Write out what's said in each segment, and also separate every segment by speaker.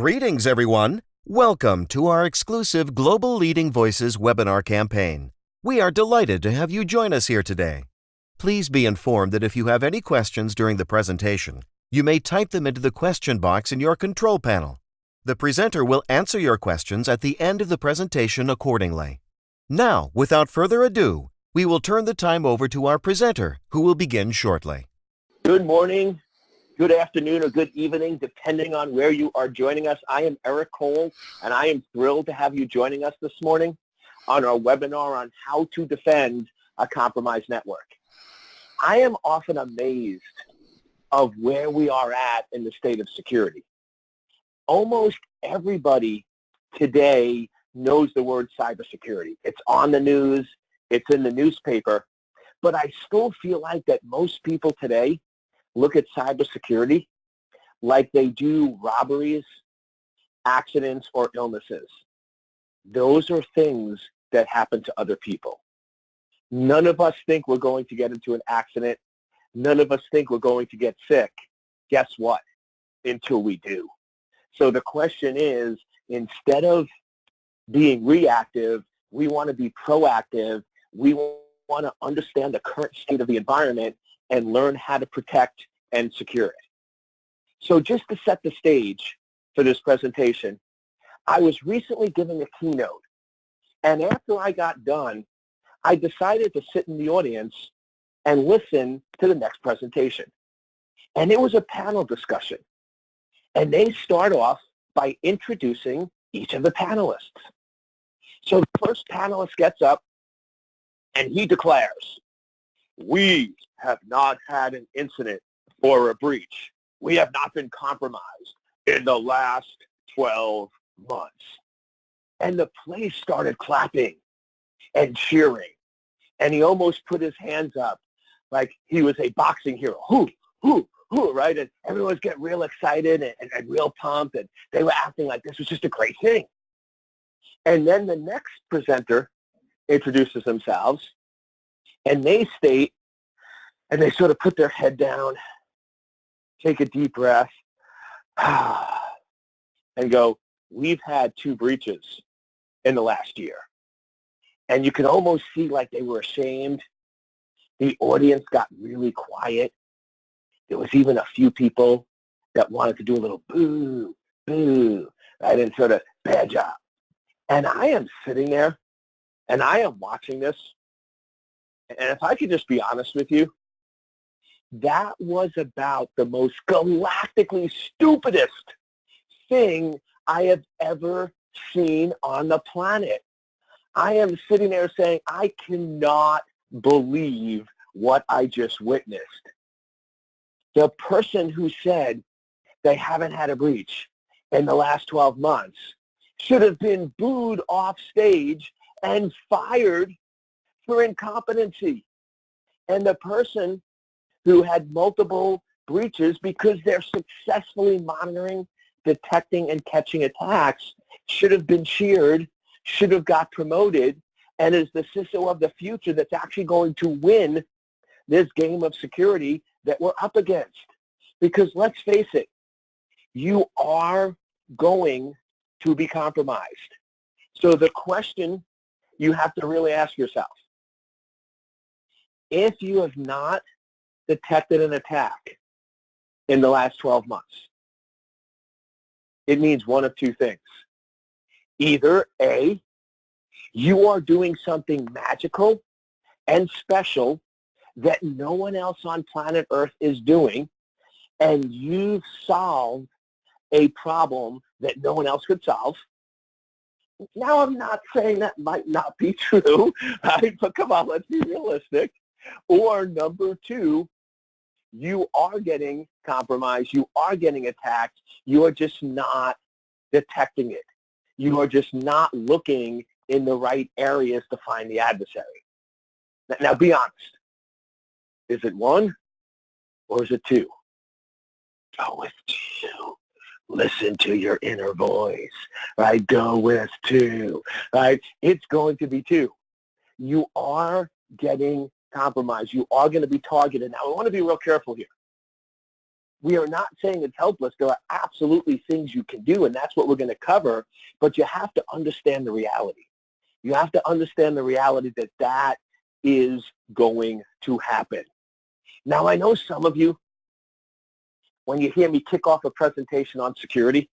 Speaker 1: Greetings, everyone. Welcome to our exclusive Global Leading Voices webinar campaign. We are delighted to have you join us here today. Please be informed that if you have any questions during the presentation, you may type them into the question box in your control panel. The presenter will answer your questions at the end of the presentation accordingly. Now, without further ado, we will turn the time over to our presenter, who will begin shortly.
Speaker 2: Good morning, good afternoon, or good evening, depending on where you are joining us. I am Eric Cole, and I am thrilled to have you joining us this morning on our webinar on how to defend a compromised network. I am often amazed of where we are at in the state of security. Almost everybody today knows the word cybersecurity. It's on the news, it's in the newspaper, but I still feel like that most people today look at cybersecurity like they do robberies, accidents, or illnesses. Those are things that happen to other people. None of us think we're going to get into an accident. None of us think we're going to get sick. Guess what? Until we do. So the question is, instead of being reactive, we want to be proactive. We want to understand the current state of the environment and learn how to protect and secure it. So just to set the stage for this presentation, I was recently giving a keynote, and after I got done, I decided to sit in the audience and listen to the next presentation. And it was a panel discussion, and they start off by introducing each of the panelists. So the first panelist gets up, and he declares, "We have not had an incident or a breach. We have not been compromised in the last 12 months. And the place started clapping and cheering. And he almost put his hands up like he was a boxing hero. Hoo, hoo, hoo, right? And everyone was getting real excited and real pumped, and they were acting like this was just a great thing. And then the next presenter introduces themselves, and they state, and they sort of put their head down, take a deep breath, and go, "We've had 2 breaches in the last year." And you can almost see like they were ashamed. The audience got really quiet. There was even a few people that wanted to do a little boo, boo, right, and sort of bad job. And I am sitting there, and I am watching this. And if I could just be honest with you, that was about the most galactically stupidest thing I have ever seen on the planet. I am sitting there saying, I cannot believe what I just witnessed. The person who said they haven't had a breach in the last 12 months should have been booed off stage and fired for incompetency. And the person who had multiple breaches because they're successfully monitoring, detecting, and catching attacks should have been cheered, should have got promoted, and is the CISO of the future that's actually going to win this game of security that we're up against. Because let's face it, you are going to be compromised. So the question you have to really ask yourself, if you have not detected an attack in the last 12 months, it means one of 2 things. Either A, you are doing something magical and special that no one else on planet Earth is doing, and you've solved a problem that no one else could solve. Now, I'm not saying that might not be true, right? But come on, let's be realistic. Or number 2, you are getting compromised, you are getting attacked, you are just not detecting it. You are just not looking in the right areas to find the adversary. Now be honest. Is it 1 or is it 2? Go with 2. Listen to your inner voice, right? Go with 2, right? It's going to be 2. You are getting compromised. You are going to be targeted. Now, I want to be real careful here. We are not saying it's helpless. There are absolutely things you can do, and that's what we're going to cover, but you have to understand the reality. You have to understand the reality that that is going to happen. Now, I know some of you, when you hear me kick off a presentation on security,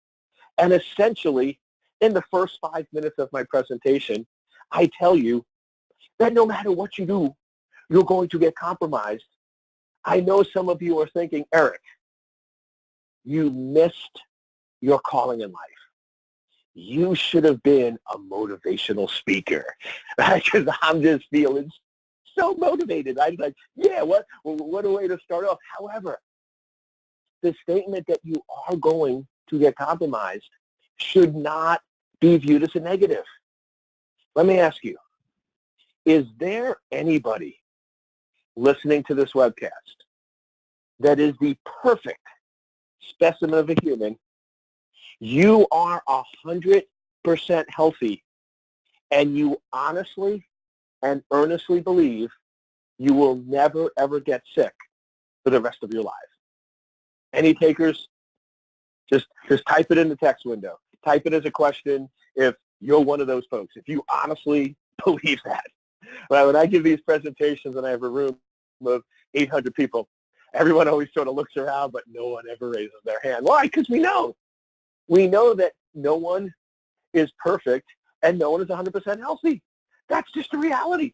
Speaker 2: and essentially in the first 5 minutes of my presentation, I tell you that no matter what you do, you're going to get compromised. I know some of you are thinking, Eric, you missed your calling in life. You should have been a motivational speaker, because I'm just feeling so motivated. I'm like, yeah, what a way to start off. However, the statement that you are going to get compromised should not be viewed as a negative. Let me ask you, is there anybody listening to this webcast that is the perfect specimen of a human? You are 100% healthy, and you honestly and earnestly believe you will never, ever get sick for the rest of your life. Any takers? Just type it in the text window. Type it as a question if you're one of those folks, if you honestly believe that. Right, when I give these presentations and I have a room of 800 people, everyone always sort of looks around, but no one ever raises their hand. Why? Because we know that no one is perfect and no one is 100% healthy. That's just a reality.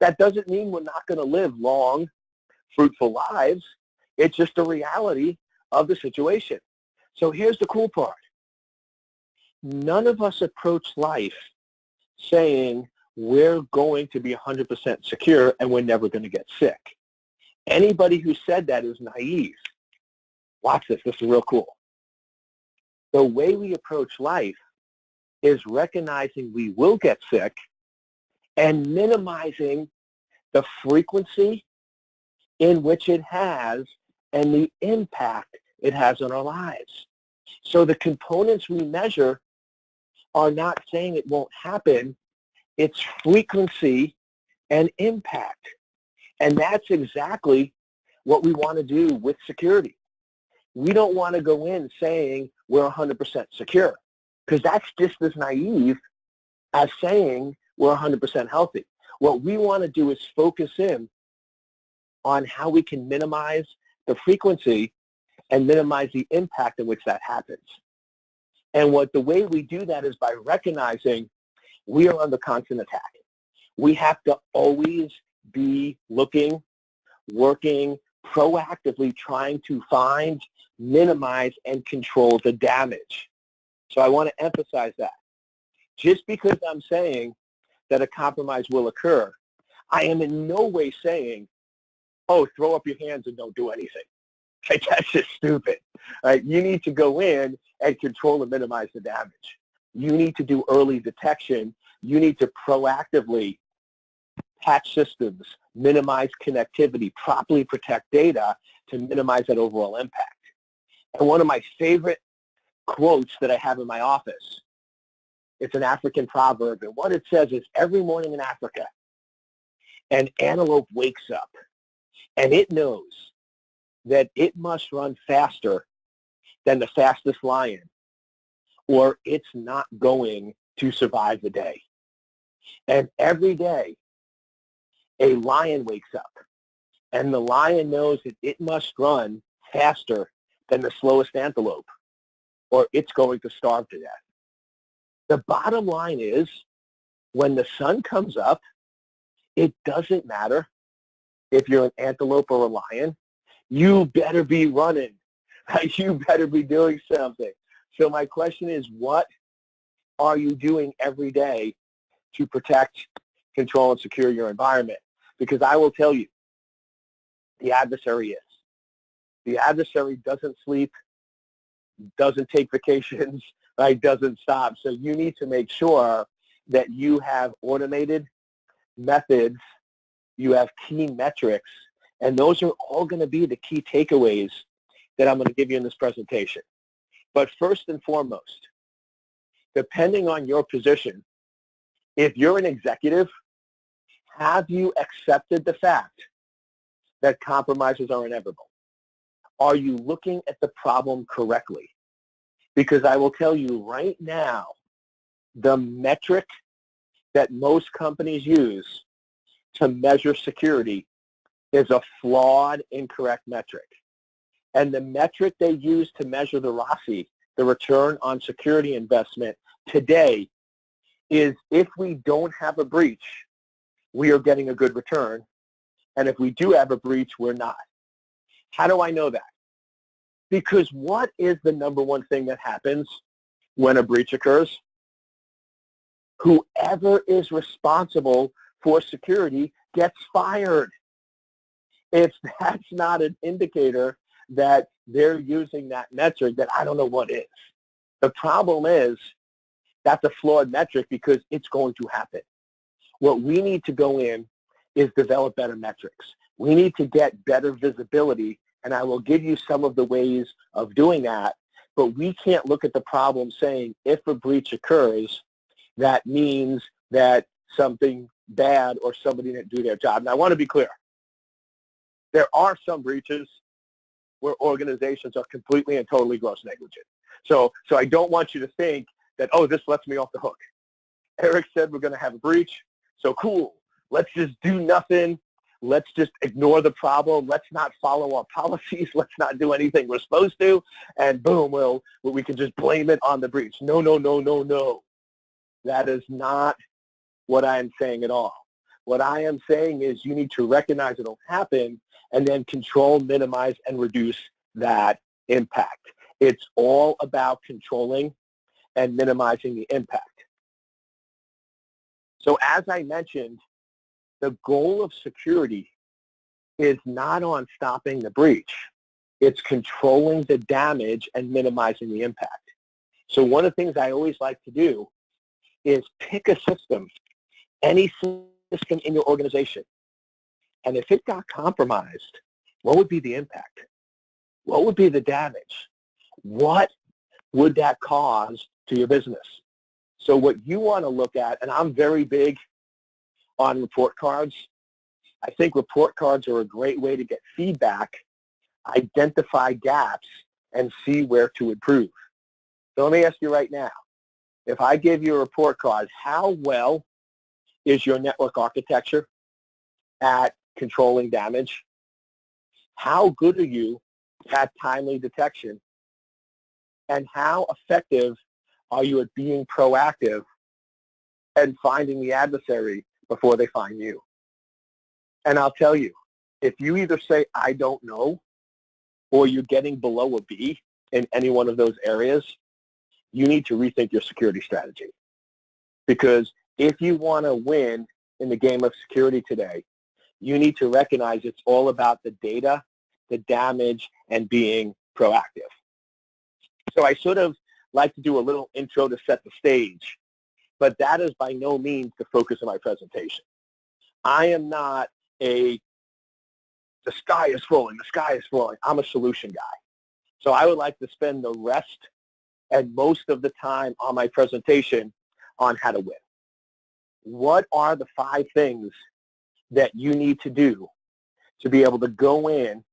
Speaker 2: That doesn't mean we're not going to live long, fruitful lives. It's just a reality of the situation. So here's the cool part. None of us approach life saying we're going to be 100% secure and we're never going to get sick. Anybody who said that is naive. Watch this. This is real cool. The way we approach life is recognizing we will get sick and minimizing the frequency in which it has and the impact it has on our lives. So the components we measure are not saying it won't happen, it's frequency and impact. And that's exactly what we want to do with security. We don't want to go in saying we're 100% secure, because that's just as naive as saying we're 100% healthy. What we want to do is focus in on how we can minimize the frequency and minimize the impact in which that happens. And the way we do that is by recognizing we are under constant attack. We have to always be looking, working, proactively trying to find, minimize, and control the damage. So I want to emphasize that. Just because I'm saying that a compromise will occur, I am in no way saying, oh, throw up your hands and don't do anything. Like, that's just stupid. Right? You need to go in and control and minimize the damage. You need to do early detection. You need to proactively patch systems, minimize connectivity, properly protect data to minimize that overall impact. And one of my favorite quotes that I have in my office, it's an African proverb, and what it says is, every morning in Africa, an antelope wakes up, and it knows that it must run faster than the fastest lion, or it's not going to survive the day. And every day, a lion wakes up, and the lion knows that it must run faster than the slowest antelope, or it's going to starve to death. The bottom line is, when the sun comes up, it doesn't matter if you're an antelope or a lion. You better be running. You better be doing something. So my question is, what are you doing every day to protect, control, and secure your environment? Because I will tell you, the adversary is. The adversary doesn't sleep, doesn't take vacations, right? Doesn't stop. So you need to make sure that you have automated methods, you have key metrics, and those are all going to be the key takeaways that I'm going to give you in this presentation. But first and foremost, depending on your position, if you're an executive, have you accepted the fact that compromises are inevitable? Are you looking at the problem correctly? Because I will tell you right now, the metric that most companies use to measure security is a flawed, incorrect metric. And the metric they use to measure the ROSI, the return on security investment today, is if we don't have a breach, we are getting a good return. And if we do have a breach, we're not. How do I know that? Because what is the number one thing that happens when a breach occurs? Whoever is responsible for security gets fired. If that's not an indicator that they're using that metric, then I don't know what is. The problem is that's a flawed metric because it's going to happen. What we need to go in is develop better metrics. We need to get better visibility, and I will give you some of the ways of doing that, but we can't look at the problem saying if a breach occurs, that means that something bad or somebody didn't do their job. And I want to be clear. There are some breaches where organizations are completely and totally gross negligent. So I don't want you to think that, oh, this lets me off the hook. Eric said we're going to have a breach, so cool. Let's just do nothing. Let's just ignore the problem. Let's not follow our policies. Let's not do anything we're supposed to. And boom, we can just blame it on the breach. No, no, no, no, no. That is not what I am saying at all. What I am saying is you need to recognize it'll happen and then control, minimize, and reduce that impact. It's all about controlling and minimizing the impact. So as I mentioned, the goal of security is not on stopping the breach. It's controlling the damage and minimizing the impact. So one of the things I always like to do is pick a system, any system in your organization, and if it got compromised, what would be the impact? What would be the damage? What would that cause to your business? So what you want to look at, and I'm very big on report cards. I think report cards are a great way to get feedback, identify gaps, and see where to improve. So let me ask you right now, if I give you a report card, how well is your network architecture at controlling damage? How good are you at timely detection? And how effective are you at being proactive and finding the adversary before they find you? And I'll tell you, if you either say, I don't know, or you're getting below a B in any one of those areas, you need to rethink your security strategy. Because if you want to win in the game of security today, you need to recognize it's all about the data, the damage, and being proactive. So I sort of like to do a little intro to set the stage, but that is by no means the focus of my presentation. I am not the sky is falling, the sky is falling. I'm a solution guy. So I would like to spend the rest and most of the time on my presentation on how to win. What are the 5 things that you need to do to be able to go in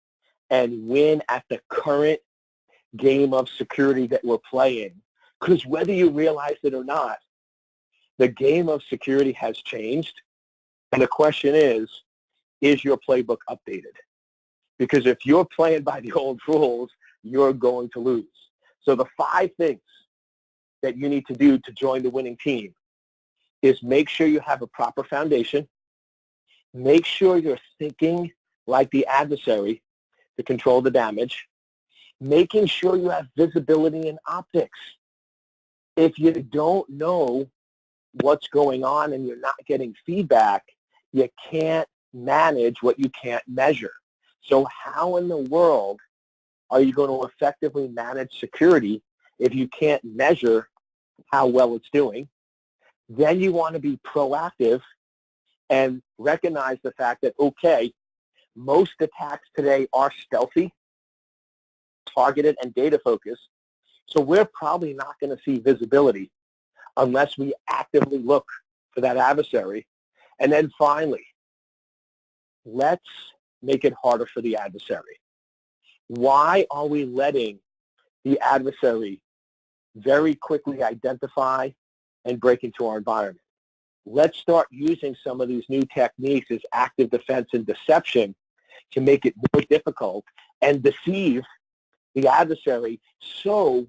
Speaker 2: and win at the current game of security that we're playing? Because whether you realize it or not, the game of security has changed. And the question is your playbook updated? Because if you're playing by the old rules, you're going to lose. So the 5 things that you need to do to join the winning team is make sure you have a proper foundation. Make sure you're thinking like the adversary to control the damage. Making sure you have visibility in optics. If you don't know what's going on and you're not getting feedback, you can't manage what you can't measure. So how in the world are you going to effectively manage security if you can't measure how well it's doing? Then you want to be proactive and recognize the fact that, okay, most attacks today are stealthy, targeted, and data focused. So we're probably not going to see visibility unless we actively look for that adversary. And then finally, let's make it harder for the adversary. Why are we letting the adversary very quickly identify and break into our environment? Let's start using some of these new techniques as active defense and deception to make it more difficult and deceive the adversary so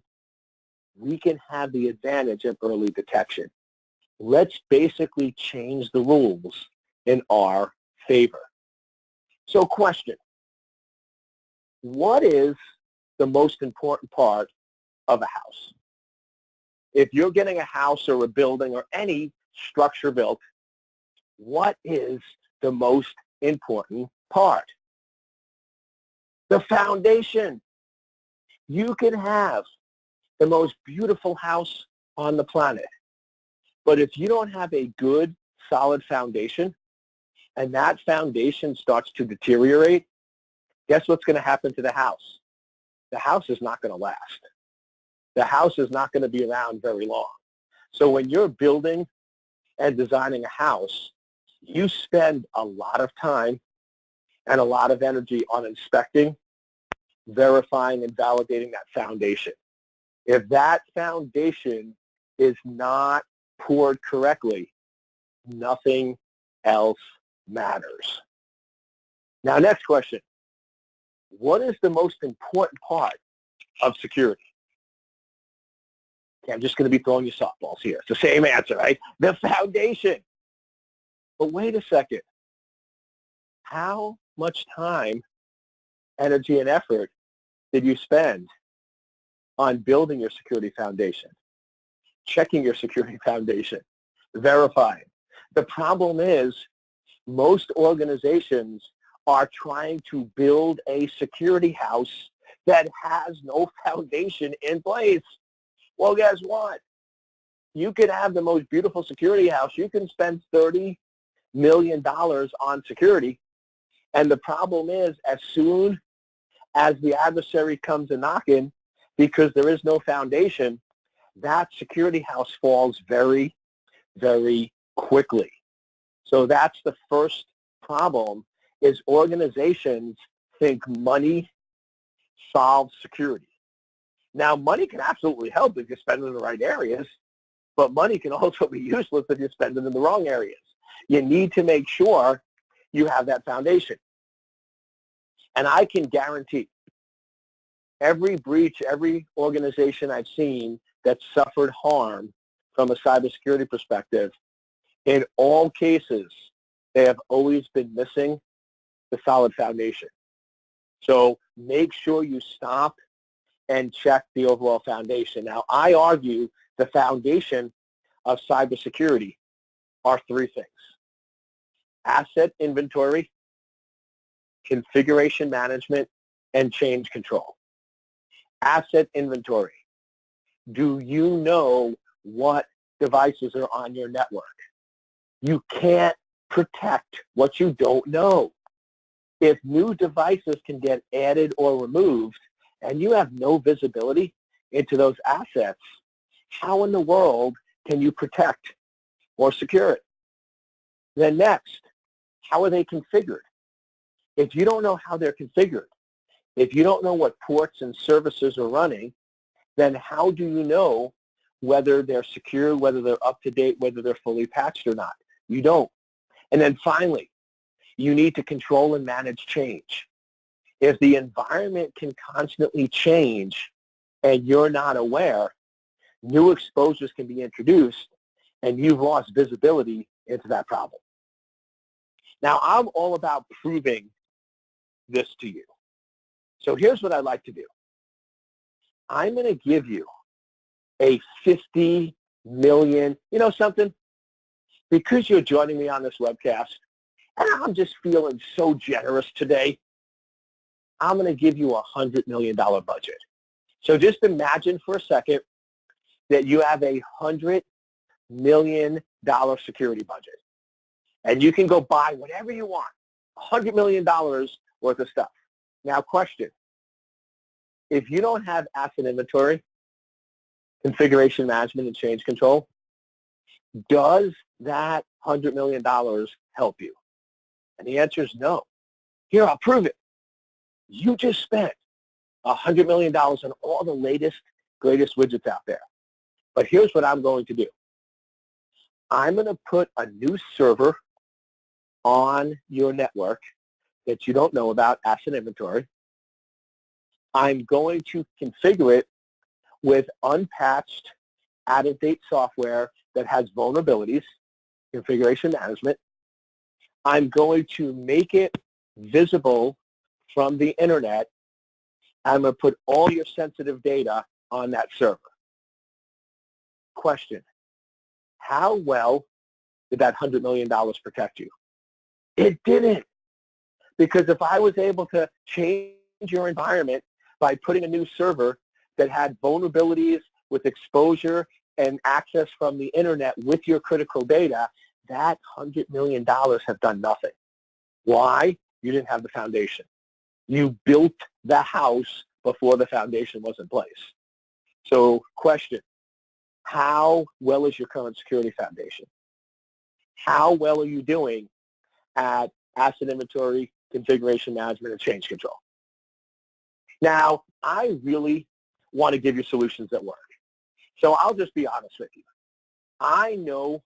Speaker 2: we can have the advantage of early detection. Let's basically change the rules in our favor. So question, what is the most important part of a house? If you're getting a house or a building or any structure built, what is the most important part? The foundation. You can have the most beautiful house on the planet, but if you don't have a good, solid foundation, and that foundation starts to deteriorate, guess what's going to happen to the house? The house is not going to last. The house is not going to be around very long. So when you're building and designing a house, you spend a lot of time and a lot of energy on inspecting, verifying, and validating that foundation. If that foundation is not poured correctly, nothing else matters. Now, next question. What is the most important part of security? Okay, I'm just going to be throwing you softballs here. It's the same answer, right? The foundation. But wait a second. How much time, energy, and effort did you spend on building your security foundation, checking your security foundation, verifying? The problem is most organizations are trying to build a security house that has no foundation in place. Well, guess what? You could have the most beautiful security house. You can spend $30 million on security. And the problem is, as soon as the adversary comes a knocking, because there is no foundation, that security house falls very, very quickly. So that's the first problem, is organizations think money solves security. Now, money can absolutely help if you spend it in the right areas, but money can also be useless if you spend it in the wrong areas. You need to make sure you have that foundation. And I can guarantee every breach, every organization I've seen that suffered harm from a cybersecurity perspective, in all cases, they have always been missing the solid foundation. So make sure you stop and check the overall foundation. Now, I argue the foundation of cybersecurity are three things: asset inventory, configuration management, and change control. Asset inventory. Do you know what devices are on your network? You can't protect what you don't know. If new devices can get added or removed and you have no visibility into those assets, how in the world can you protect or secure it? Then next, how are they configured? If you don't know how they're configured, if you don't know what ports and services are running, then how do you know whether they're secure, whether they're up to date, whether they're fully patched or not? You don't. And then finally, you need to control and manage change. If the environment can constantly change and you're not aware, new exposures can be introduced and you've lost visibility into that problem. Now, I'm all about proving this to you. So here's what I'd like to do. I'm going to give you a 50 million, you know something? Because you're joining me on this webcast, and I'm just feeling so generous today, I'm going to give you a $100 million budget. So just imagine for a second that you have a $100 million security budget. And you can go buy whatever you want, $100 million worth of stuff. Now, question. If you don't have asset inventory, configuration management, and change control, does that $100 million help you? And the answer is no. Here, I'll prove it. You just spent $100 million on all the latest, greatest widgets out there. But here's what I'm going to do. I'm going to put a new server on your network that you don't know about, asset inventory. I'm going to configure it with unpatched, out-of-date software that has vulnerabilities, configuration management. I'm going to make it visible from the internet. I'm going to put all your sensitive data on that server. Question, how well did that $100 million protect you? It didn't. Because if I was able to change your environment by putting a new server that had vulnerabilities with exposure and access from the internet with your critical data, that $100 million have done nothing. Why? You didn't have the foundation. You built the house before the foundation was in place. So question, how well is your current security foundation? How well are you doing at asset inventory, configuration management, and change control? Now, I really want to give you solutions that work. So I'll just be honest with you. I know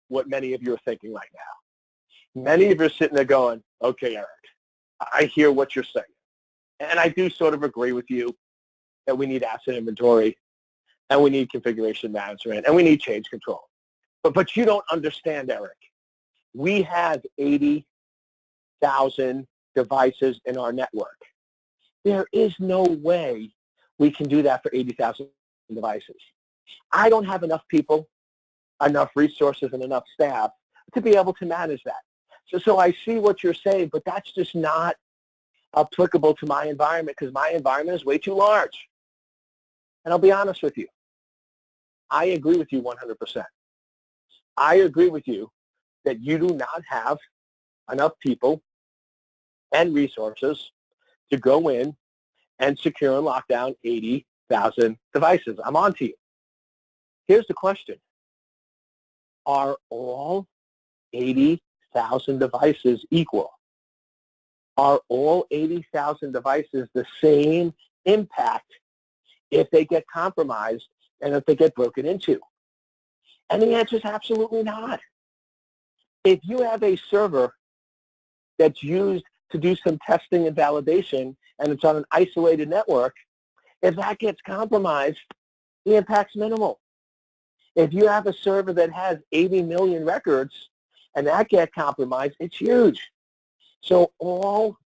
Speaker 2: what many of you are thinking right now. Many of you are sitting there going, okay, Eric, I hear what you're saying. And I do sort of agree with you that we need asset inventory, and we need configuration management, and we need change control. But you don't understand, Eric. We have 80,000 devices in our network. There is no way we can do that for 80,000 devices. I don't have enough people, enough resources, and enough staff to be able to manage that. So I see what you're saying, but that's just not applicable to my environment because my environment is way too large. And I'll be honest with you. I agree with you 100%. I agree with you that you do not have enough people and resources to go in and secure and lock down 80,000 devices. I'm on to you. Here's the question. Are all 80,000 devices equal? Are all 80,000 devices the same impact if they get compromised and if they get broken into? And the answer is absolutely not. If you have a server that's used to do some testing and validation and it's on an isolated network, if that gets compromised, the impact's minimal. If you have a server that has 80 million records and that gets compromised, it's huge. So all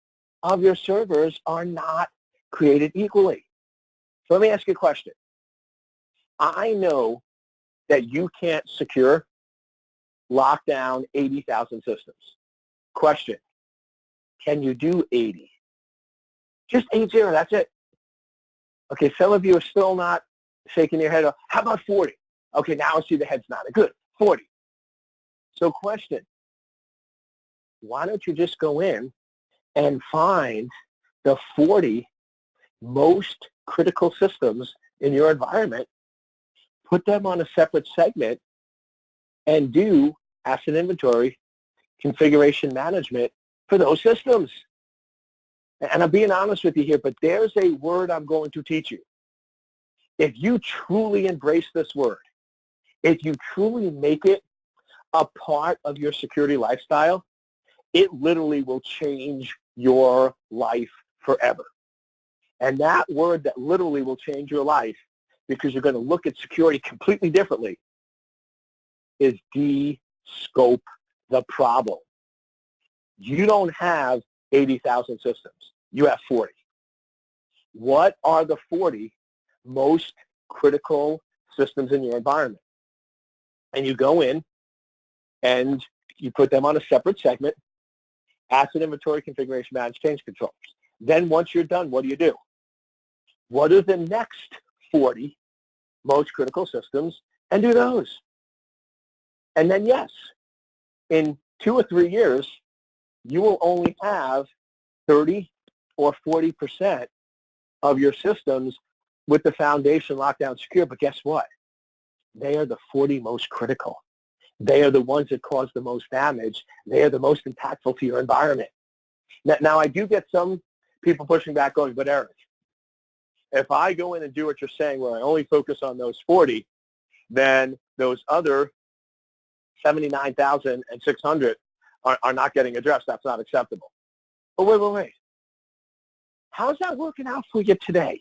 Speaker 2: of your servers are not created equally. So let me ask you a question. I know that you can't secure, lock down 80,000 systems. Question, can you do 80? Just 80, that's it. Okay, some of you are still not shaking your head. How about 40? Okay, now I see the head's nodding. Good, 40. So question, why don't you just go in and find the 40 most critical systems in your environment, put them on a separate segment, and do asset inventory, configuration management for those systems. And I'm being honest with you here, but there's a word I'm going to teach you. If you truly embrace this word, if you truly make it a part of your security lifestyle, it literally will change your life forever. And that word that literally will change your life, because you're going to look at security completely differently, is de-scope the problem. You don't have 80,000 systems. You have 40. What are the 40 most critical systems in your environment? And you go in and you put them on a separate segment, asset inventory, configuration management, change controls. Then once you're done, what do? What are the next 40 most critical systems, and do those? And then yes, in 2 or 3 years, you will only have 30 or 40% of your systems with the foundation locked down secure. But guess what? They are the 40 most critical. They are the ones that cause the most damage. They are the most impactful to your environment. Now I do get some people pushing back going, but Eric, If I go in and do what you're saying, where I only focus on those 40, then those other 79,600 are not getting addressed. That's not acceptable. But wait. How's that working out for you today?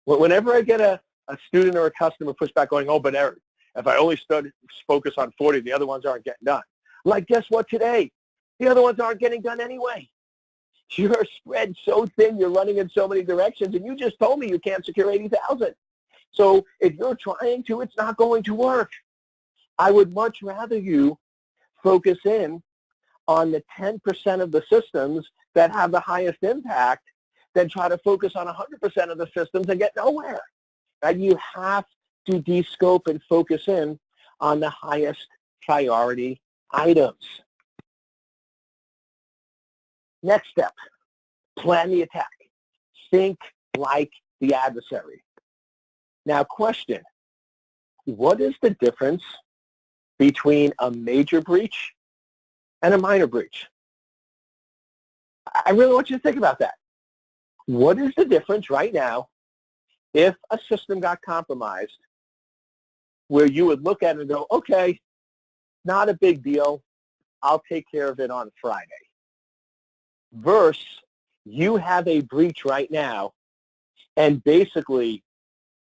Speaker 2: Whenever I get a student or a customer pushback going, oh, but Eric, if I only focus on 40, the other ones aren't getting done. Like, guess what today? The other ones aren't getting done anyway. You're spread so thin, you're running in so many directions, and you just told me you can't secure 80,000. So if you're trying to, it's not going to work. I would much rather you focus in on the 10% of the systems that have the highest impact than try to focus on 100% of the systems and get nowhere. Right? You have to de-scope and focus in on the highest priority items. Next step, plan the attack. Think like the adversary. Now, question, what is the difference between a major breach and a minor breach? I really want you to think about that. What is the difference right now if a system got compromised where you would look at it and go, okay, not a big deal, I'll take care of it on Friday, versus you have a breach right now and basically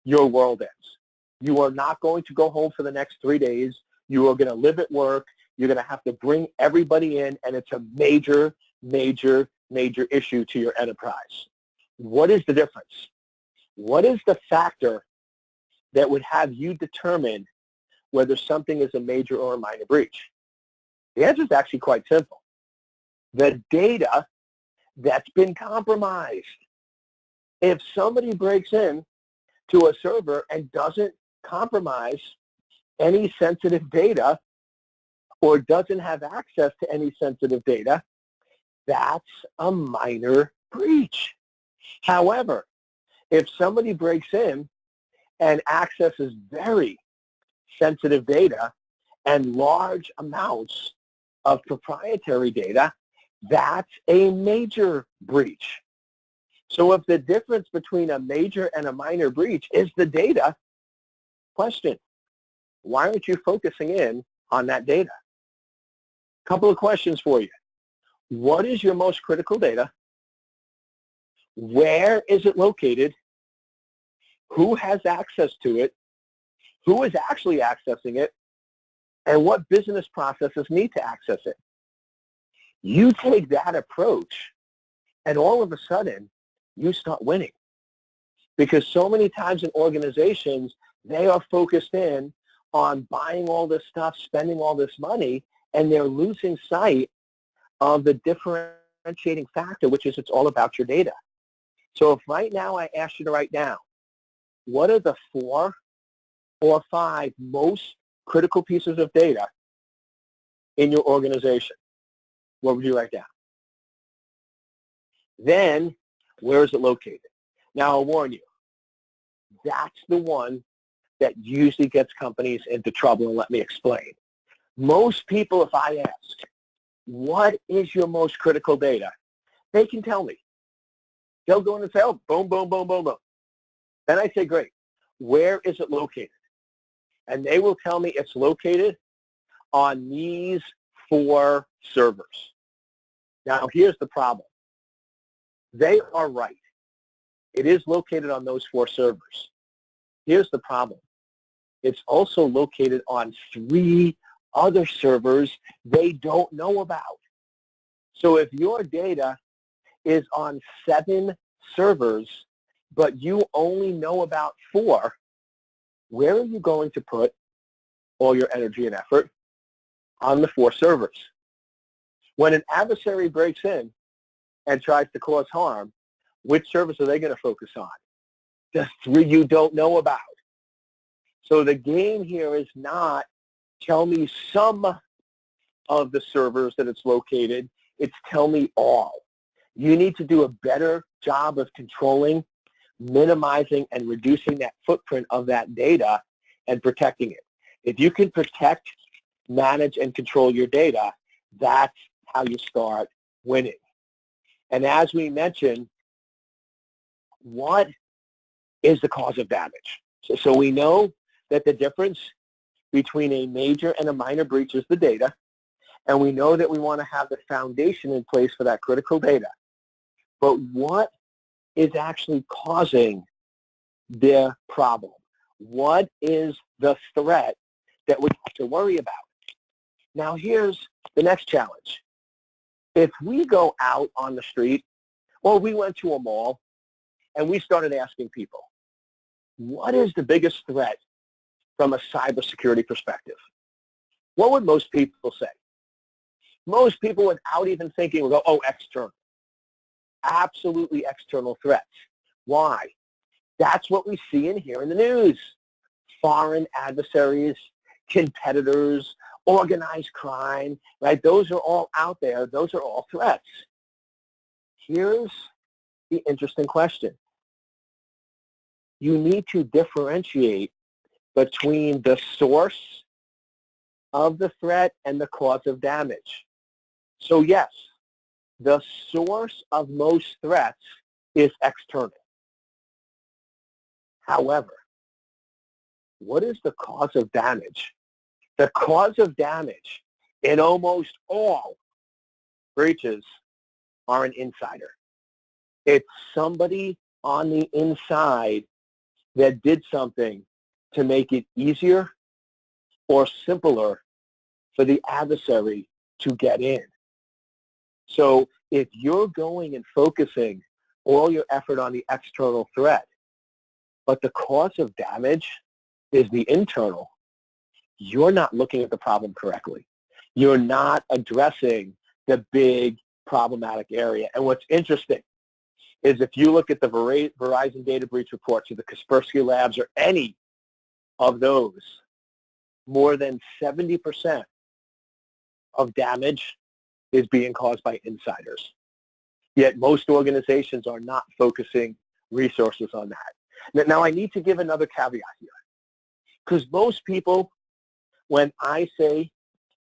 Speaker 2: your world ends. You are not going to go home for the next 3 days. You are going to live at work. You're going to have to bring everybody in, and it's a major, major, major issue to your enterprise. What is the difference? What is the factor that would have you determine whether something is a major or a minor breach? The answer is actually quite simple. The data that's been compromised. If somebody breaks in to a server and doesn't compromise any sensitive data or doesn't have access to any sensitive data, that's a minor breach. However, if somebody breaks in and accesses very sensitive data and large amounts of proprietary data, that's a major breach. So if the difference between a major and a minor breach is the data, question, why aren't you focusing in on that data? Couple of questions for you. What is your most critical data? Where is it located? Who has access to it? Who is actually accessing it? And what business processes need to access it? You take that approach, and all of a sudden, you start winning. Because so many times in organizations, they are focused in on buying all this stuff, spending all this money, and they're losing sight of the differentiating factor, which is it's all about your data. So if right now I ask you to write down, what are the 4 or 5 most critical pieces of data in your organization? What would you write down? Then, where is it located? Now, I'll warn you, that's the one that usually gets companies into trouble, and let me explain. Most people, if I ask, what is your most critical data? They can tell me. They'll go in and say, oh, boom, boom, boom, boom, boom. Then I say, great. Where is it located? And they will tell me it's located on these 4 servers. Now, here's the problem. They are right. It is located on those 4 servers. Here's the problem. It's also located on 3 other servers they don't know about. So if your data is on 7 servers, but you only know about 4, where are you going to put all your energy and effort? On the 4 servers. When an adversary breaks in and tries to cause harm, which servers are they going to focus on? The 3 you don't know about. So the game here is not tell me some of the servers that it's located, it's tell me all. You need to do a better job of controlling, minimizing, and reducing that footprint of that data and protecting it. If you can protect, manage, and control your data, that's how you start winning. And as we mentioned, what is the cause of damage. So we know that the difference between a major and a minor breach is the data, and we know that we want to have the foundation in place for that critical data. But what is actually causing the problem? What is the threat that we have to worry about? Now here's the next challenge. If we go out on the street, or we went to a mall, and we started asking people, what is the biggest threat from a cybersecurity perspective? What would most people say? Most people, without even thinking, would go, oh, external. Absolutely external threats. Why? That's what we see and hear in the news. Foreign adversaries, competitors, organized crime, right? Those are all out there. Those are all threats. Here's the interesting question. You need to differentiate between the source of the threat and the cause of damage. So yes, the source of most threats is external. However, what is the cause of damage? The cause of damage in almost all breaches are an insider. It's somebody on the inside that did something to make it easier or simpler for the adversary to get in. So if you're going and focusing all your effort on the external threat, but the cause of damage is the internal, you're not looking at the problem correctly. You're not addressing the big problematic area. And what's interesting is if you look at the Verizon data breach reports or the Kaspersky Labs or any of those, more than 70% of damage is being caused by insiders. Yet most organizations are not focusing resources on that. Now I need to give another caveat here, because most people, when I say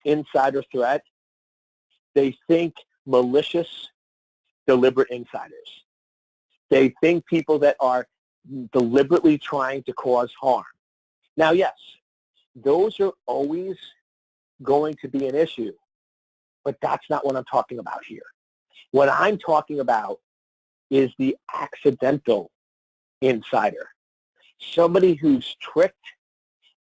Speaker 2: insider threat, they think malicious, deliberate insiders. They think people that are deliberately trying to cause harm. Now, yes, those are always going to be an issue, but that's not what I'm talking about here. What I'm talking about is the accidental insider, somebody who's tricked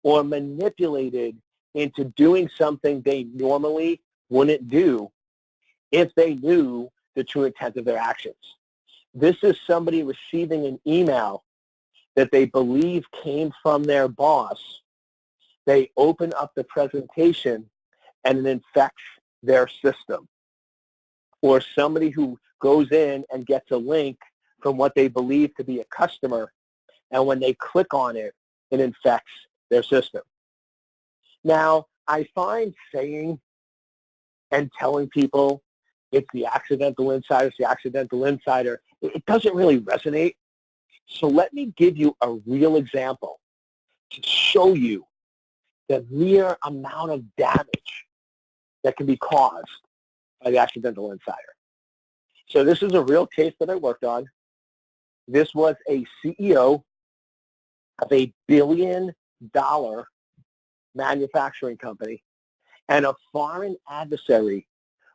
Speaker 2: or manipulated into doing something they normally wouldn't do if they knew the true intent of their actions. This is somebody receiving an email that they believe came from their boss. They open up the presentation and it infects their system. Or somebody who goes in and gets a link from what they believe to be a customer, and when they click on it, it infects their system. Now, I find saying and telling people it's the accidental insider, it's the accidental insider, it doesn't really resonate. So let me give you a real example to show you the mere amount of damage that can be caused by the accidental insider. So this is a real case that I worked on. This was a CEO of $1 billion manufacturing company, and a foreign adversary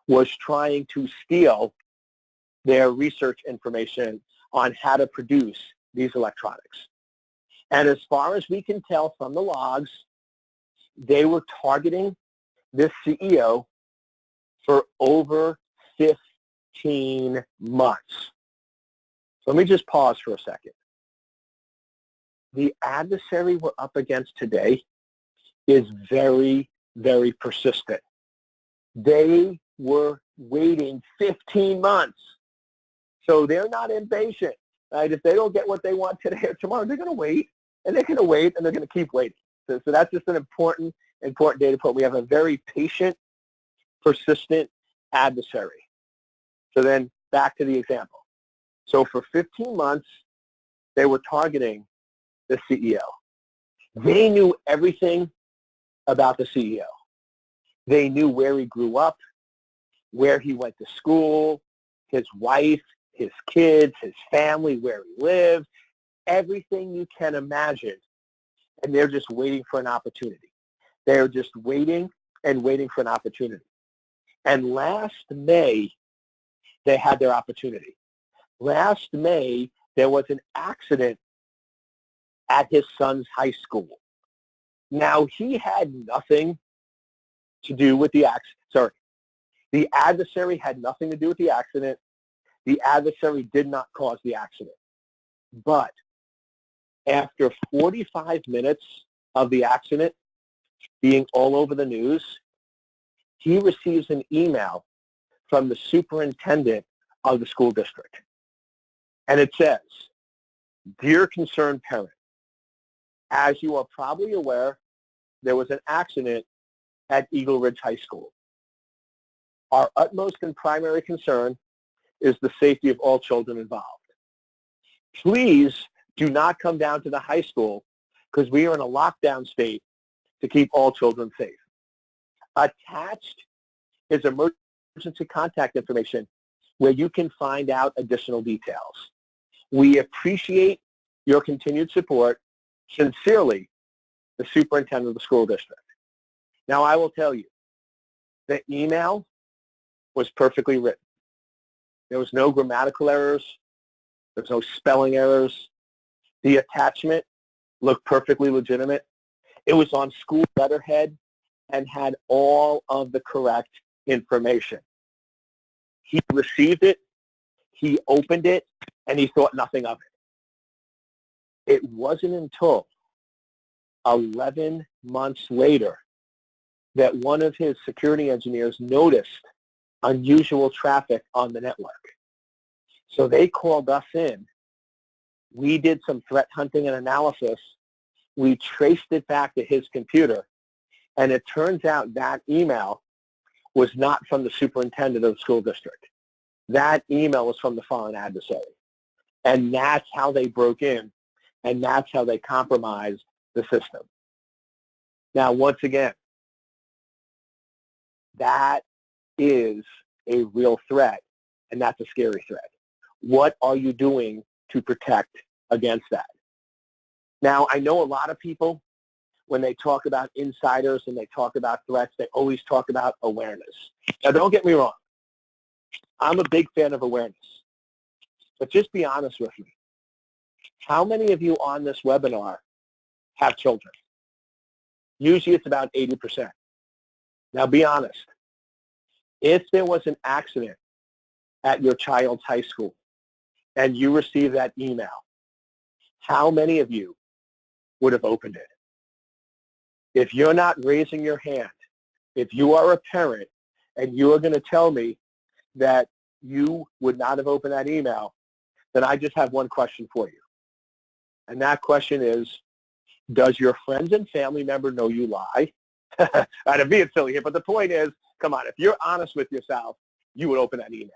Speaker 2: was trying to steal their research information on how to produce these electronics. And as far as we can tell from the logs, they were targeting this CEO for over 15 months. So let me just pause for a second. The adversary we're up against today is very, very persistent. They were waiting 15 months. So they're not impatient, right? If they don't get what they want today or tomorrow, they're going to wait, and they're going to wait, and they're going to keep waiting. So that's just an important data point. We have a very patient, persistent adversary. So then back to the example. So for 15 months, they were targeting the CEO. They knew everything about the CEO. They knew where he grew up, where he went to school, his wife, his kids, his family, where he lived. everything you can imagine, and they're just waiting for an opportunity. They're just waiting and waiting for an opportunity. And last May, they had their opportunity. Last May, there was an accident at his son's high school. Now, he had nothing to do with the accident. Sorry. The adversary had nothing to do with the accident. The adversary did not cause the accident. But after 45 minutes of the accident being all over the news, he receives an email from the superintendent of the school district. And it says, "Dear concerned parent, as you are probably aware, there was an accident at Eagle Ridge High School. Our utmost and primary concern is the safety of all children involved. Please do not come down to the high school because we are in a lockdown state to keep all children safe. Attached is emergency contact information where you can find out additional details. We appreciate your continued support. Sincerely, the superintendent of the school district." Now, I will tell you, the email was perfectly written. There was no grammatical errors. There was no spelling errors. The attachment looked perfectly legitimate. It was on school letterhead and had all of the correct information. He received it, he opened it, and he thought nothing of it. It wasn't until 11 months later that one of his security engineers noticed unusual traffic on the network. So they called us in. We did some threat hunting and analysis. We traced it back to his computer, and it turns out that email was not from the superintendent of the school district. That email was from the foreign adversary. And that's how they broke in, and that's how they compromised the system. Now, once again, that is a real threat, and that's a scary threat. What are you doing to protect against that? Now, I know a lot of people, when they talk about insiders and they talk about threats, they always talk about awareness. Now, don't get me wrong. I'm a big fan of awareness. But just be honest with me. How many of you on this webinar have children? Usually it's about 80%. Now, be honest. If there was an accident at your child's high school and you received that email, how many of you would have opened it? If you're not raising your hand, if you are a parent and you are going to tell me that you would not have opened that email, then I just have one question for you. And that question is, does your friends and family member know you lie? I'm being silly here, but the point is, come on, if you're honest with yourself, you would open that email.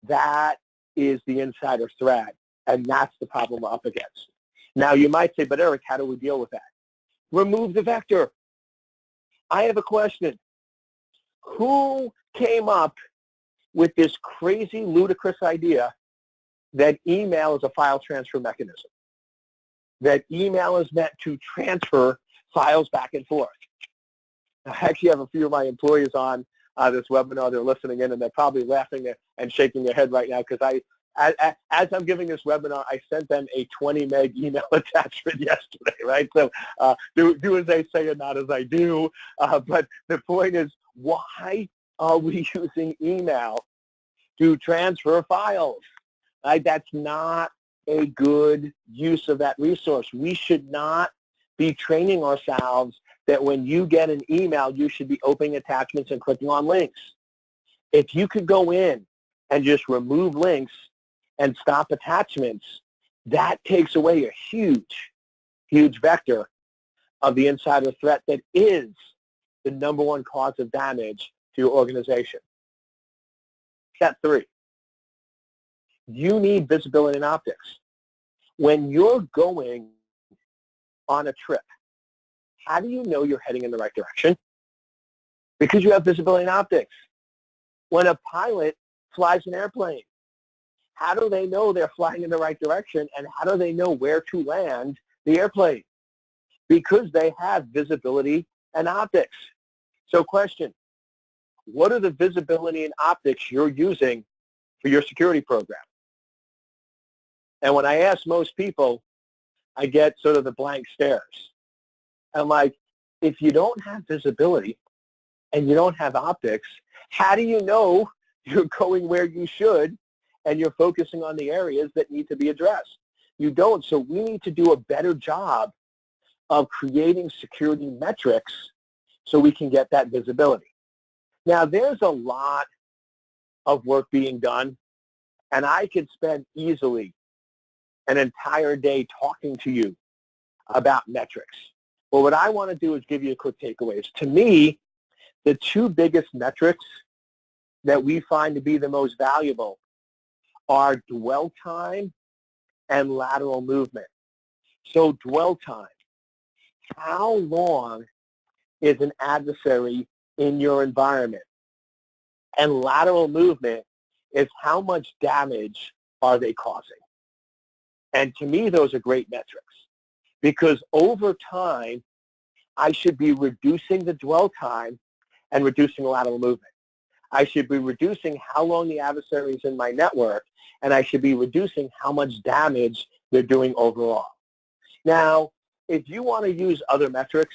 Speaker 2: That is the insider threat, and that's the problem we're up against. Now, you might say, but Eric, how do we deal with that? Remove the vector. I have a question. Who came up with this crazy, ludicrous idea that email is a file transfer mechanism? That email is meant to transfer files back and forth. I actually have a few of my employees on this webinar. They're listening in, and they're probably laughing and shaking their head right now because as I'm giving this webinar, I sent them a 20 meg email attachment yesterday, right? So do as I say and not as I do. But the point is, why are we using email to transfer files? Right? That's not a good use of that resource. We should not be training ourselves that when you get an email, you should be opening attachments and clicking on links. If you could go in and just remove links and stop attachments, that takes away a huge, huge vector of the insider threat that is the number one cause of damage to your organization. Step 3, you need visibility and optics. When you're going on a trip, how do you know you're heading in the right direction? Because you have visibility and optics. When a pilot flies an airplane, How do they know they're flying in the right direction, and how do they know where to land the airplane? Because they have visibility and optics. So question, what are the visibility and optics you're using for your security program? And when I ask most people, I get sort of the blank stares. I'm like, if you don't have visibility and you don't have optics, how do you know you're going where you should and you're focusing on the areas that need to be addressed? You don't. So we need to do a better job of creating security metrics so we can get that visibility. Now, there's a lot of work being done, and I could spend easily an entire day talking to you about metrics. But what I want to do is give you a quick takeaways. To me, the two biggest metrics that we find to be the most valuable are dwell time and lateral movement. So dwell time, how long is an adversary in your environment? And lateral movement is how much damage are they causing? And to me, those are great metrics because over time, I should be reducing the dwell time and reducing the lateral movement. I should be reducing how long the adversary is in my network, and I should be reducing how much damage they're doing overall. Now, if you want to use other metrics,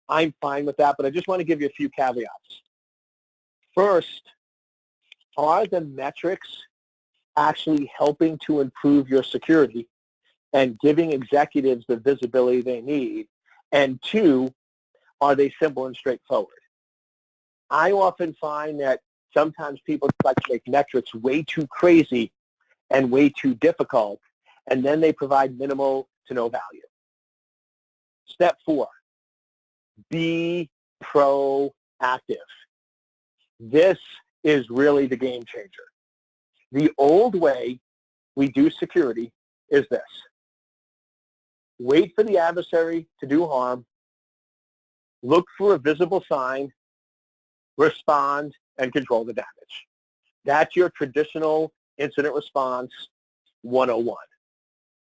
Speaker 2: I'm fine with that, but I just want to give you a few caveats. First, are the metrics actually helping to improve your security and giving executives the visibility they need? And two, are they simple and straightforward? I often find that sometimes people try to make metrics way too crazy and way too difficult, and then they provide minimal to no value. Step 4, be proactive. This is really the game changer. The old way we do security is this. Wait for the adversary to do harm, look for a visible sign, respond, and control the damage. That's your traditional incident response 101.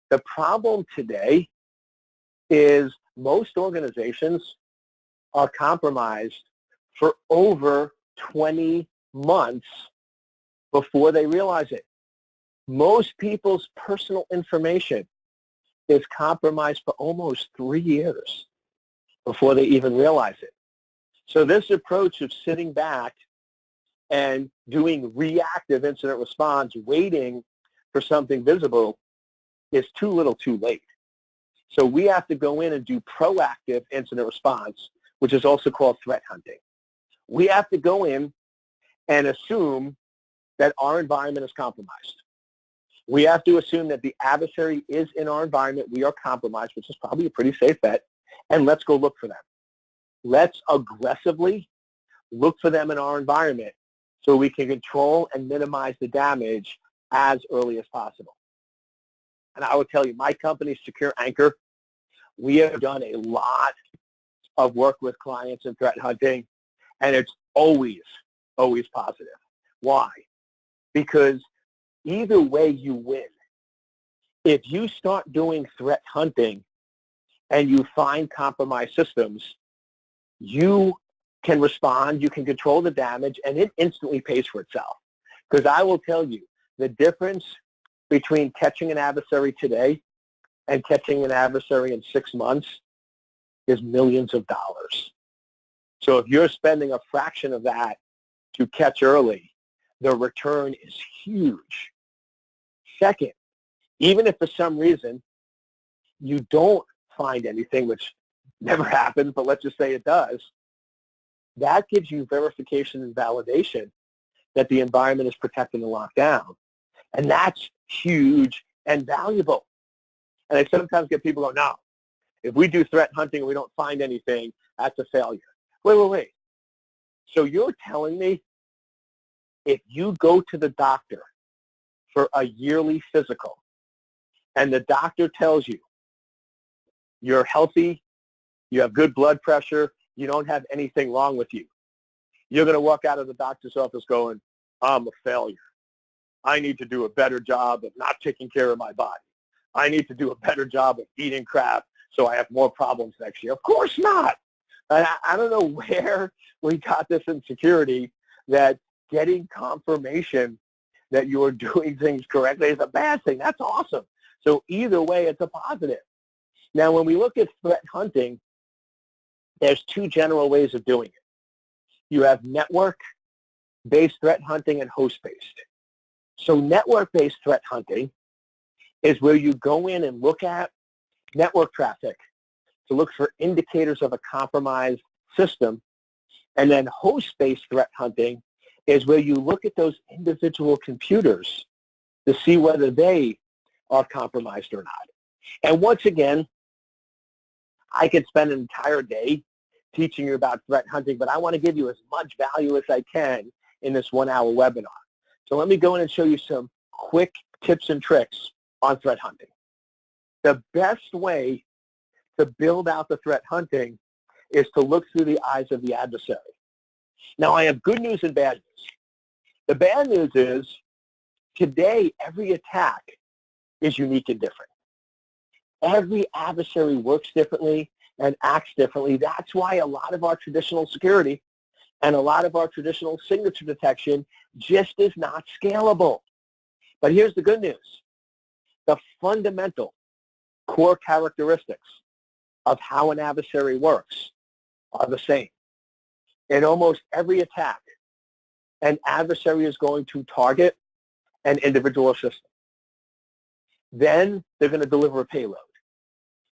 Speaker 2: The problem today is most organizations are compromised for over 20 months before they realize it. Most people's personal information is compromised for almost 3 years before they even realize it. So this approach of sitting back and doing reactive incident response, waiting for something visible, is too little too late. So we have to go in and do proactive incident response, which is also called threat hunting. We have to go in and assume that our environment is compromised. We have to assume that the adversary is in our environment. We are compromised, which is probably a pretty safe bet, and let's go look for them. Let's aggressively look for them in our environment so we can control and minimize the damage as early as possible. And I will tell you, my company, Secure Anchor, we have done a lot of work with clients in threat hunting, and it's always, always positive. Why? Because either way you win. If you start doing threat hunting and you find compromised systems, you can respond, you can control the damage, and it instantly pays for itself. Because I will tell you, the difference between catching an adversary today and catching an adversary in 6 months is millions of dollars. So if you're spending a fraction of that to catch early, the return is huge. Second, even if for some reason you don't find anything, which never happens, but let's just say it does, that gives you verification and validation that the environment is protected and locked down. And that's huge and valuable. And I sometimes get people go, no, if we do threat hunting and we don't find anything, that's a failure. Wait. So you're telling me if you go to the doctor for a yearly physical and the doctor tells you you're healthy, you have good blood pressure, you don't have anything wrong with you, you're going to walk out of the doctor's office going, I'm a failure. I need to do a better job of not taking care of my body. I need to do a better job of eating crap so I have more problems next year. Of course not. I don't know where we got this insecurity that getting confirmation that you are doing things correctly is a bad thing. That's awesome. So either way, it's a positive. Now, when we look at threat hunting, there's two general ways of doing it. You have network-based threat hunting and host-based. So network-based threat hunting is where you go in and look at network traffic to look for indicators of a compromised system. And then host-based threat hunting is where you look at those individual computers to see whether they are compromised or not. And once again, I could spend an entire day teaching you about threat hunting, but I want to give you as much value as I can in this 1-hour webinar. So let me go in and show you some quick tips and tricks on threat hunting. The best way to build out the threat hunting is to look through the eyes of the adversary. Now, I have good news and bad news. The bad news is today every attack is unique and different. Every adversary works differently and acts differently. That's why a lot of our traditional security and a lot of our traditional signature detection just is not scalable. But here's the good news. The fundamental core characteristics of how an adversary works are the same. In almost every attack, an adversary is going to target an individual system. Then they're going to deliver a payload,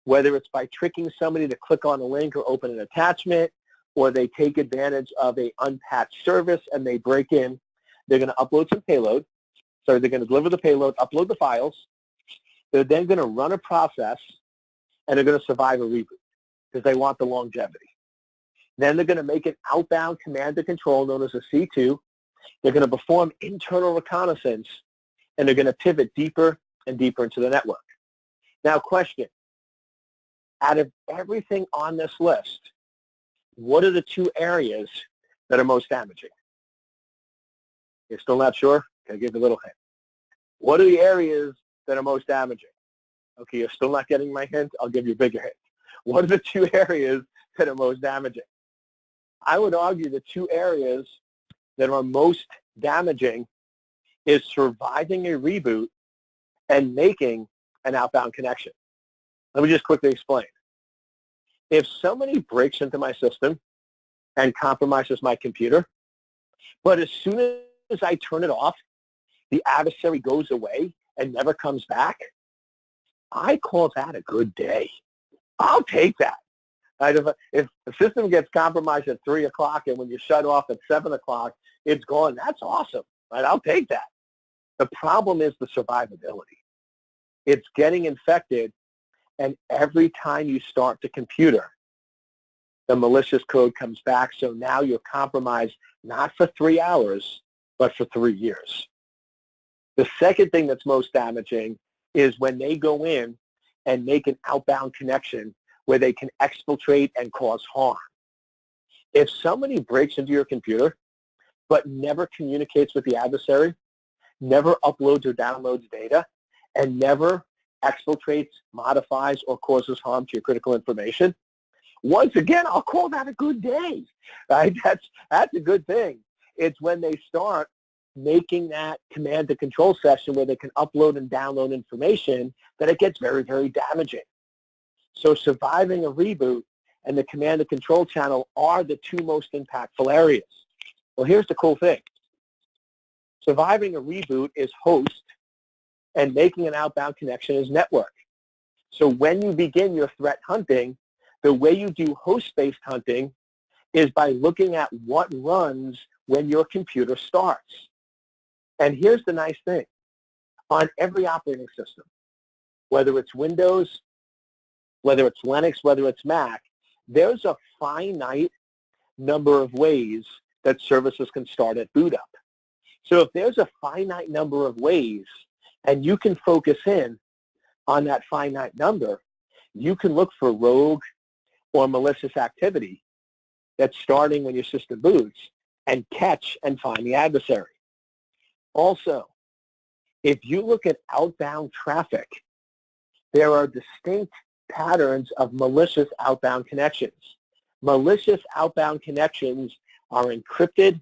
Speaker 2: whether it's by tricking somebody to click on a link or open an attachment, or they take advantage of an unpatched service and they break in. They're going to upload some payload. So they're going to deliver the payload, upload the files. They're then going to run a process, and they're going to survive a reboot because they want the longevity. Then they're going to make an outbound command to control known as a C2. They're going to perform internal reconnaissance, and they're going to pivot deeper and deeper into the network. Now, question. Out of everything on this list, what are the two areas that are most damaging? You're still not sure? Okay, give a little hint. What are the areas that are most damaging? Okay, you're still not getting my hint? I'll give you a bigger hint. What are the two areas that are most damaging? I would argue the two areas that are most damaging is surviving a reboot and making an outbound connection. Let me just quickly explain. If somebody breaks into my system and compromises my computer, but as soon as I turn it off, the adversary goes away and never comes back, I call that a good day. I'll take that. Right? If the system gets compromised at 3 o'clock and when you shut off at 7 o'clock, it's gone, that's awesome. Right? I'll take that. The problem is the survivability. It's getting infected, and every time you start the computer, the malicious code comes back. So now you're compromised not for 3 hours, but for 3 years. The second thing that's most damaging is when they go in and make an outbound connection where they can exfiltrate and cause harm. If somebody breaks into your computer but never communicates with the adversary, never uploads or downloads data, and never exfiltrates, modifies, or causes harm to your critical information, once again, I'll call that a good day. Right? That's a good thing. It's when they start making that command to control session where they can upload and download information that it gets very, very damaging. So surviving a reboot and the command to control channel are the two most impactful areas. Well, here's the cool thing. Surviving a reboot is host, and making an outbound connection is network. So when you begin your threat hunting, the way you do host-based hunting is by looking at what runs when your computer starts. And here's the nice thing. On every operating system, whether it's Windows, whether it's Linux, whether it's Mac, there's a finite number of ways that services can start at boot up. So if there's a finite number of ways and you can focus in on that finite number, you can look for rogue or malicious activity that's starting when your system boots and catch and find the adversary. Also, If you look at outbound traffic, there are distinct patterns of malicious outbound connections. Malicious outbound connections are encrypted.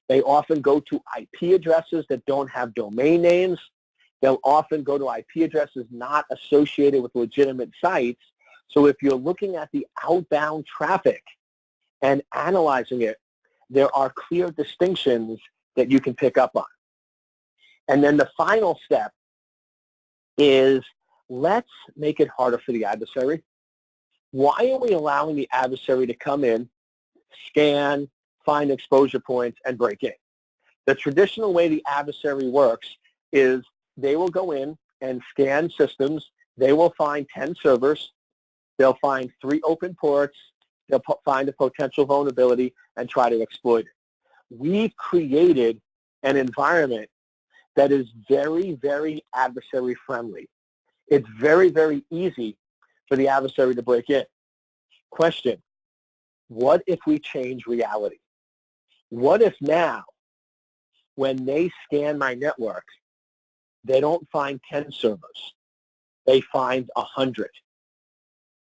Speaker 2: They often go to IP addresses that don't have domain names. They'll often go to IP addresses not associated with legitimate sites. So if you're looking at the outbound traffic and analyzing it, there are clear distinctions that you can pick up on. And then the final step is, let's make it harder for the adversary. Why are we allowing the adversary to come in, scan, find exposure points, and break in? The traditional way the adversary works is they will go in and scan systems. They will find 10 servers. They'll find 3 open ports. They'll find a potential vulnerability and try to exploit it. We've created an environment that is very, very adversary friendly. It's very, very easy for the adversary to break in. Question, what if we change reality? What if now, when they scan my network, they don't find 10 servers, they find 100.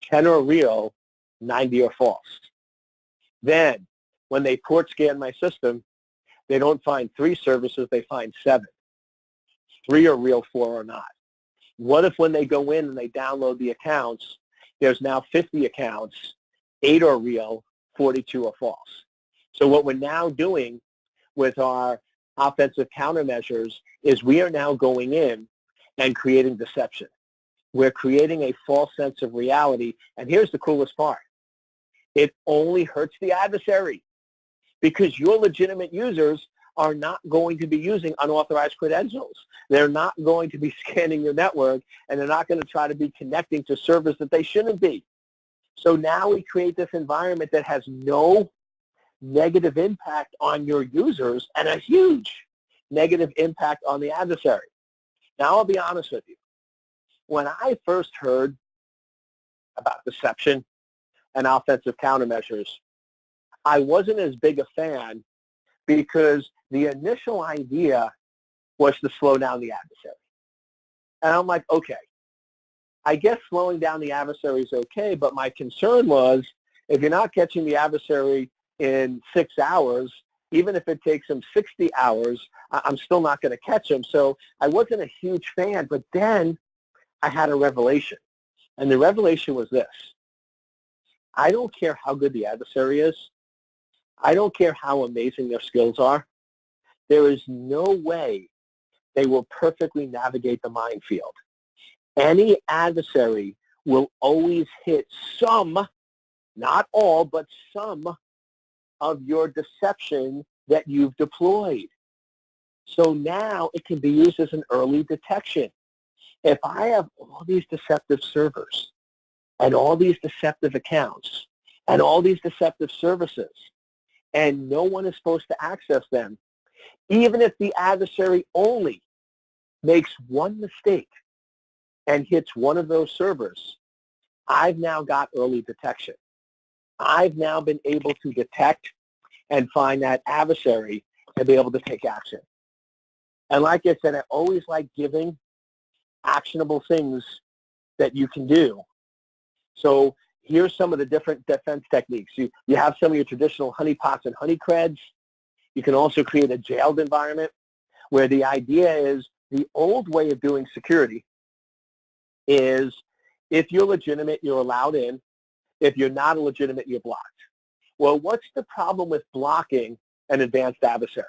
Speaker 2: 10 are real, 90 are false. Then, when they port scan my system, they don't find 3 services, they find 7. 3 are real, 4 are not. What if when they go in and they download the accounts, there's now 50 accounts, 8 are real, 42 are false? So what we're now doing with our offensive countermeasures is we are now going in and creating deception. We're creating a false sense of reality. And here's the coolest part. It only hurts the adversary because your legitimate users are not going to be using unauthorized credentials. They're not going to be scanning your network, and they're not going to try to be connecting to servers that they shouldn't be. So now we create this environment that has no negative impact on your users and a huge negative impact on the adversary. Now, I'll be honest with you. When I first heard about deception and offensive countermeasures, I wasn't as big a fan because the initial idea was to slow down the adversary. And I'm like, okay, I guess slowing down the adversary is okay, but my concern was if you're not catching the adversary in 6 hours, even if it takes them 60 hours, I'm still not going to catch them. So I wasn't a huge fan, but then I had a revelation. And the revelation was this. I don't care how good the adversary is. I don't care how amazing their skills are. There is no way they will perfectly navigate the minefield. Any adversary will always hit some, not all, but some of your deception that you've deployed. So now it can be used as an early detection. If I have all these deceptive servers and all these deceptive accounts and all these deceptive services and no one is supposed to access them, even if the adversary only makes one mistake and hits one of those servers, I've now got early detection. I've now been able to detect and find that adversary and be able to take action. And like I said, I always like giving actionable things that you can do. So here's some of the different defense techniques. You have some of your traditional honeypots and honeycreds. You can also create a jailed environment where the idea is the old way of doing security is if you're legitimate, you're allowed in. If you're not a legitimate, you're blocked. Well, what's the problem with blocking an advanced adversary?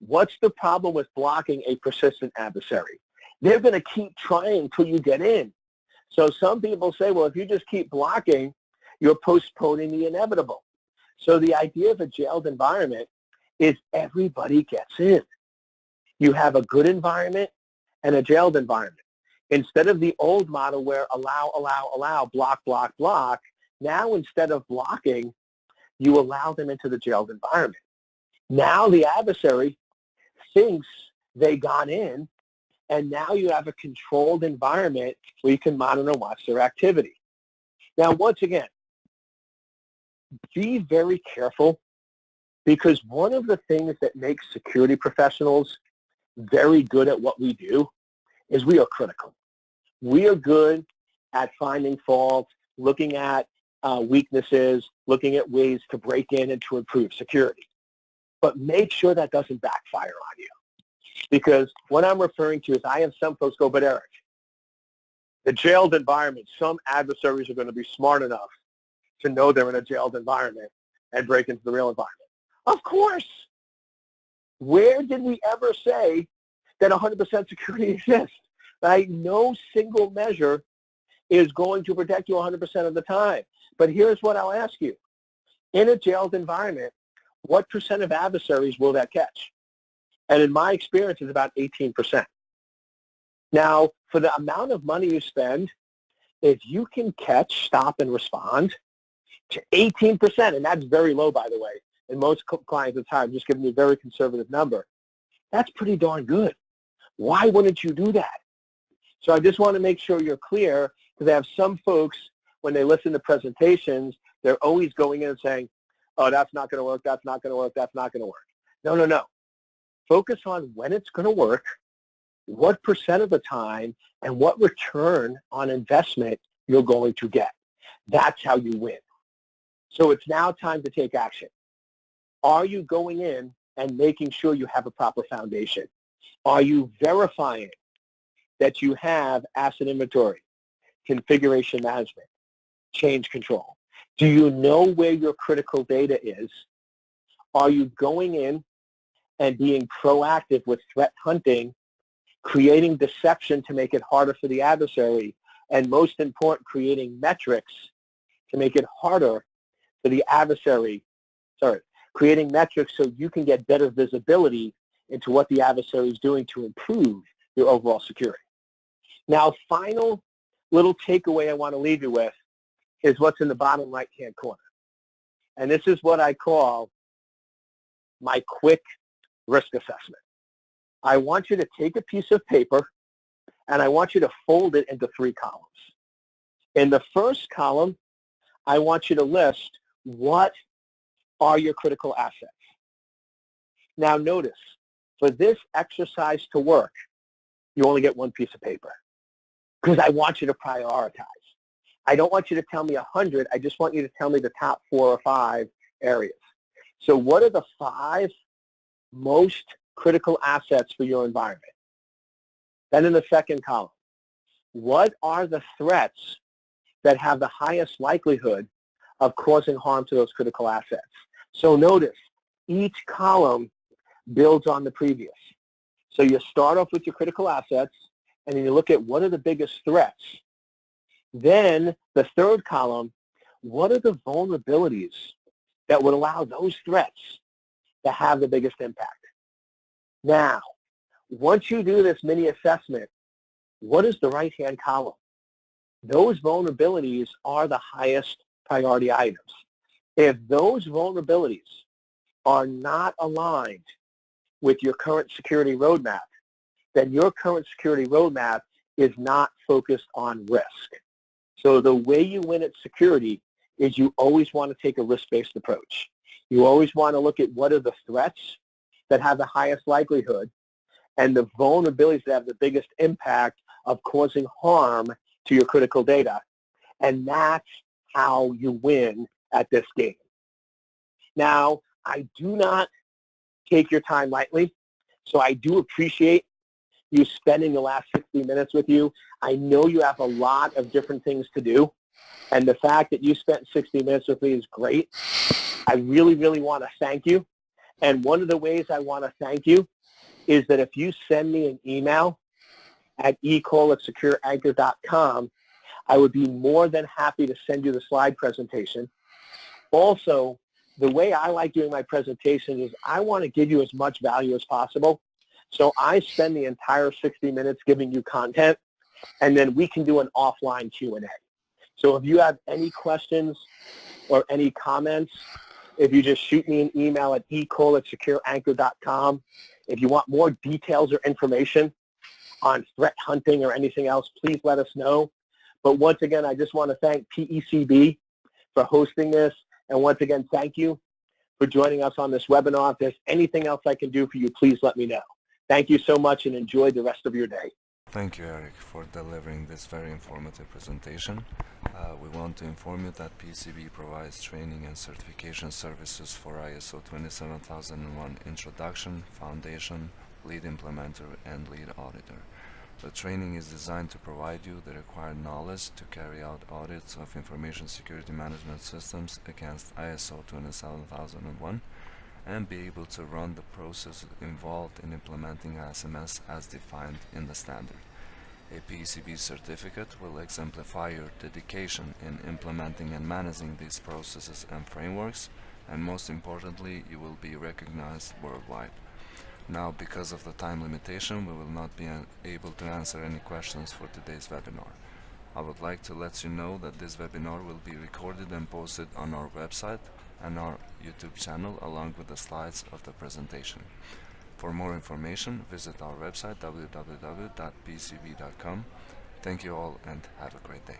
Speaker 2: What's the problem with blocking a persistent adversary? They're going to keep trying till you get in. So some people say, well, if you just keep blocking, you're postponing the inevitable. So the idea of a jailed environment is everybody gets in. You have a good environment and a jailed environment. Instead of the old model where allow, block, block, block, now instead of blocking, you allow them into the jailed environment. Now the adversary thinks they got in, and now you have a controlled environment where you can monitor and watch their activity. Now, once again, be very careful because one of the things that makes security professionals very good at what we do is we are critical. We are good at finding faults, looking at weaknesses, looking at ways to break in and to improve security. But make sure that doesn't backfire on you. Because what I'm referring to is I have some folks go, but Eric, the jailed environment, some adversaries are going to be smart enough to know they're in a jailed environment and break into the real environment. Of course. Where did we ever say that 100% security exists? Right? No single measure is going to protect you 100% of the time. But here's what I'll ask you. In a jailed environment, what percent of adversaries will that catch? And in my experience, it's about 18%. Now, for the amount of money you spend, if you can catch, stop, and respond to 18%, and that's very low, by the way, and most clients it's high, I'm just giving you a very conservative number, that's pretty darn good. Why wouldn't you do that? So I just want to make sure you're clear, because I have some folks, when they listen to presentations, they're always going in and saying, oh, that's not going to work, that's not going to work, that's not going to work. No, no, no. Focus on when it's going to work, what percent of the time, and what return on investment you're going to get. That's how you win. So it's now time to take action. Are you going in and making sure you have a proper foundation? Are you verifying that you have asset inventory, configuration management, change control? Do you know where your critical data is? Are you going in and being proactive with threat hunting, creating deception to make it harder for the adversary, and most important, creating metrics to make it harder for the adversary, creating metrics so you can get better visibility into what the adversary is doing to improve your overall security. Now, final little takeaway I want to leave you with is what's in the bottom right-hand corner. And this is what I call my quick risk assessment. I want you to take a piece of paper and I want you to fold it into 3 columns. In the first column, I want you to list what are your critical assets. Now notice, for this exercise to work, you only get 1 piece of paper because I want you to prioritize. I don't want you to tell me 100. I just want you to tell me the top 4 or 5 areas. So what are the 5 most critical assets for your environment? Then in the second column, what are the threats that have the highest likelihood of causing harm to those critical assets? So notice, each column builds on the previous. So you start off with your critical assets, and then you look at what are the biggest threats. Then the third column, what are the vulnerabilities that would allow those threats to have the biggest impact? Now, once you do this mini assessment, what is the right-hand column? Those vulnerabilities are the highest priority items. If those vulnerabilities are not aligned with your current security roadmap, then your current security roadmap is not focused on risk. So the way you win at security is you always want to take a risk-based approach. You always want to look at what are the threats that have the highest likelihood and the vulnerabilities that have the biggest impact of causing harm to your critical data. And that's how you win at this game. Now, I do not take your time lightly, so I do appreciate you spending the last 60 minutes with you. I know you have a lot of different things to do, and the fact that you spent 60 minutes with me is great. I really, really want to thank you. And one of the ways I want to thank you is that if you send me an email at ecole@secureanchor.com, I would be more than happy to send you the slide presentation. Also, the way I like doing my presentation is I want to give you as much value as possible. So I spend the entire 60 minutes giving you content, and then we can do an offline Q&A. So if you have any questions or any comments, if you just shoot me an email at ecole@secureanchor.com. If you want more details or information on threat hunting or anything else, please let us know. But once again, I just want to thank PECB for hosting this. And once again, thank you for joining us on this webinar. If there's anything else I can do for you, please let me know. Thank you so much and enjoy the rest of your day.
Speaker 3: Thank you, Eric, for delivering this very informative presentation. We want to inform you that PECB provides training and certification services for ISO 27001 Introduction, Foundation, Lead Implementer, and Lead Auditor. The training is designed to provide you the required knowledge to carry out audits of information security management systems against ISO 27001 and be able to run the process involved in implementing SMS as defined in the standard. A PECB certificate will exemplify your dedication in implementing and managing these processes and frameworks, and most importantly, you will be recognized worldwide. Now, because of the time limitation, we will not be able to answer any questions for today's webinar. I would like to let you know that this webinar will be recorded and posted on our website and our YouTube channel along with the slides of the presentation. For more information, visit our website www.pecb.com. Thank you all and have a great day.